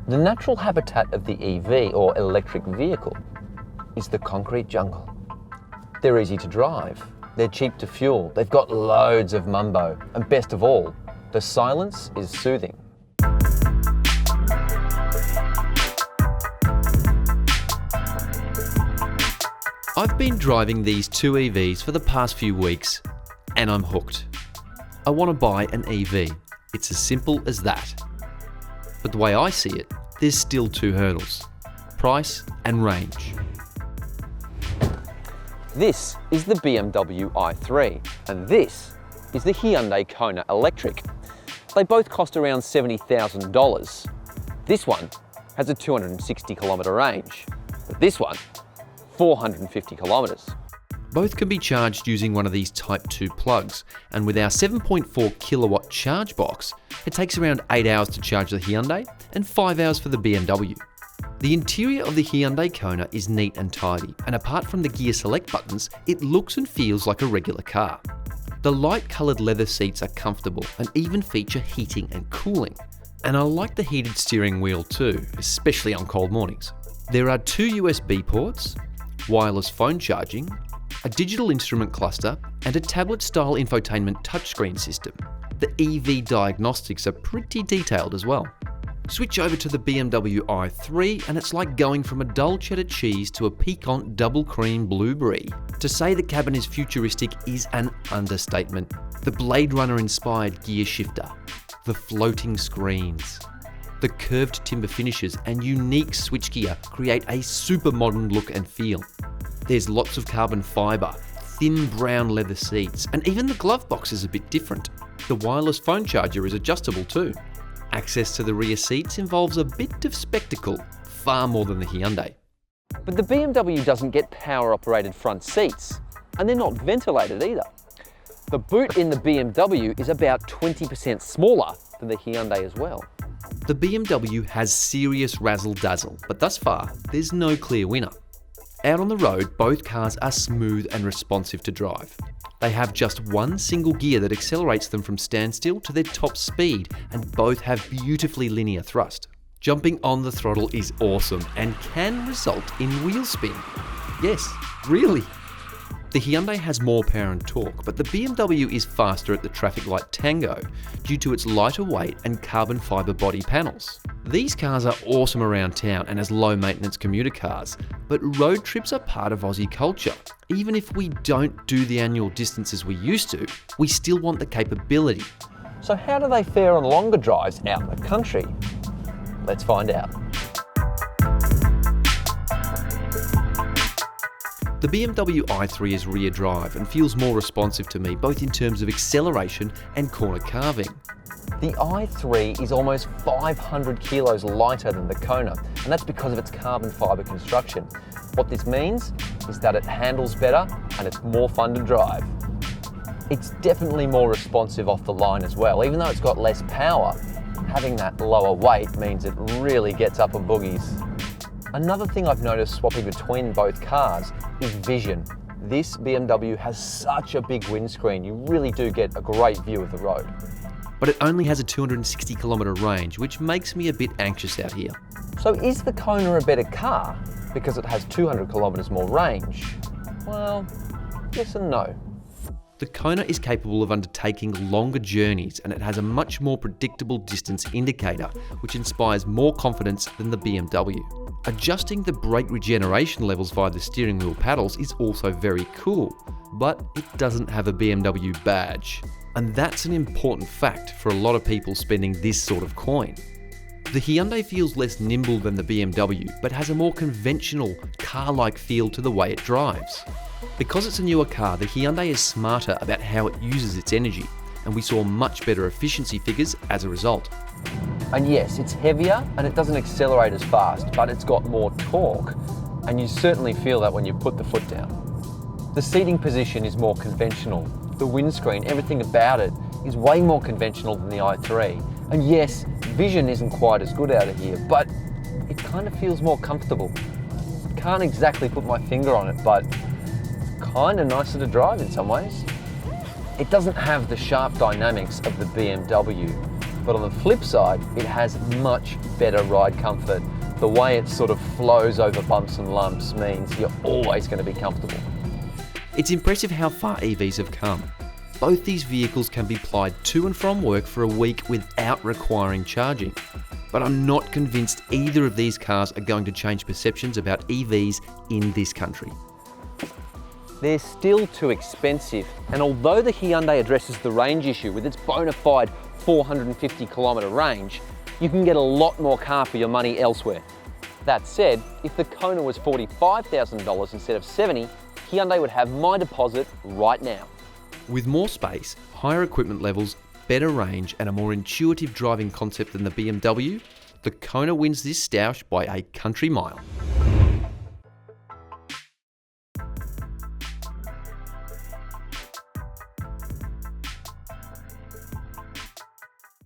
The natural habitat of the EV, or electric vehicle, is the concrete jungle. They're easy to drive, they're cheap to fuel, they've got loads of mumbo, and best of all, the silence is soothing. I've been driving these two EVs for the past few weeks, and I'm hooked. I want to buy an EV. It's as simple as that. But the way I see it, there's still two hurdles: price and range. This is the BMW i3, and this is the Hyundai Kona Electric. They both cost around $70,000. This one has a 260 kilometre range, but this one, 450 kilometres. Both can be charged using one of these Type 2 plugs, and with our 7.4 kilowatt charge box, it takes around 8 hours to charge the Hyundai and 5 hours for the BMW. The interior of the Hyundai Kona is neat and tidy, and apart from the gear select buttons, it looks and feels like a regular car. The light coloured leather seats are comfortable and even feature heating and cooling. And I like the heated steering wheel too, especially on cold mornings. There are two USB ports, wireless phone charging, a digital instrument cluster, and a tablet-style infotainment touchscreen system. The EV diagnostics are pretty detailed as well. Switch over to the BMW i3 and it's like going from a dull cheddar cheese to a piquant double cream blueberry. To say the cabin is futuristic is an understatement. The Blade Runner-inspired gear shifter, the floating screens, the curved timber finishes and unique switchgear create a super modern look and feel. There's lots of carbon fibre, thin brown leather seats, and even the glove box is a bit different. The wireless phone charger is adjustable too. Access to the rear seats involves a bit of spectacle, far more than the Hyundai. But the BMW doesn't get power-operated front seats, and they're not ventilated either. The boot in the BMW is about 20% smaller than the Hyundai as well. The BMW has serious razzle-dazzle, but thus far, there's no clear winner. Out on the road, both cars are smooth and responsive to drive. They have just one single gear that accelerates them from standstill to their top speed, and both have beautifully linear thrust. Jumping on the throttle is awesome and can result in wheel spin. Yes, really. The Hyundai has more power and torque, but the BMW is faster at the traffic light tango due to its lighter weight and carbon fibre body panels. These cars are awesome around town and as low maintenance commuter cars, but road trips are part of Aussie culture. Even if we don't do the annual distances we used to, we still want the capability. So how do they fare on longer drives out in the country? Let's find out. The BMW i3 is rear drive and feels more responsive to me, both in terms of acceleration and corner carving. The i3 is almost 500 kilos lighter than the Kona, and that's because of its carbon fibre construction. What this means is that it handles better and it's more fun to drive. It's definitely more responsive off the line as well. Even though it's got less power, having that lower weight means it really gets up on boogies. Another thing I've noticed swapping between both cars is vision. This BMW has such a big windscreen, you really do get a great view of the road. But it only has a 260 kilometre range, which makes me a bit anxious out here. So is the Kona a better car because it has 200 kilometres more range? Well, yes and no. The Kona is capable of undertaking longer journeys and it has a much more predictable distance indicator, which inspires more confidence than the BMW. Adjusting the brake regeneration levels via the steering wheel paddles is also very cool, but it doesn't have a BMW badge. And that's an important fact for a lot of people spending this sort of coin. The Hyundai feels less nimble than the BMW, but has a more conventional, car-like feel to the way it drives. Because it's a newer car, the Hyundai is smarter about how it uses its energy, and we saw much better efficiency figures as a result. And yes, it's heavier and it doesn't accelerate as fast, but it's got more torque, and you certainly feel that when you put the foot down. The seating position is more conventional. The windscreen, everything about it, is way more conventional than the i3. And yes, vision isn't quite as good out of here, but it kind of feels more comfortable. Can't exactly put my finger on it, but kind of nicer to drive in some ways. It doesn't have the sharp dynamics of the BMW, But on the flip side, it has much better ride comfort. The way it sort of flows over bumps and lumps means you're always going to be comfortable. It's impressive how far EVs have come. Both these vehicles can be plied to and from work for a week without requiring charging. But I'm not convinced either of these cars are going to change perceptions about EVs in this country. They're still too expensive, and although the Hyundai addresses the range issue with its bona fide 450 kilometre range, you can get a lot more car for your money elsewhere. That said, if the Kona was $45,000 instead of $70,000, Hyundai would have my deposit right now. With more space, higher equipment levels, better range and a more intuitive driving concept than the BMW, the Kona wins this stoush by a country mile.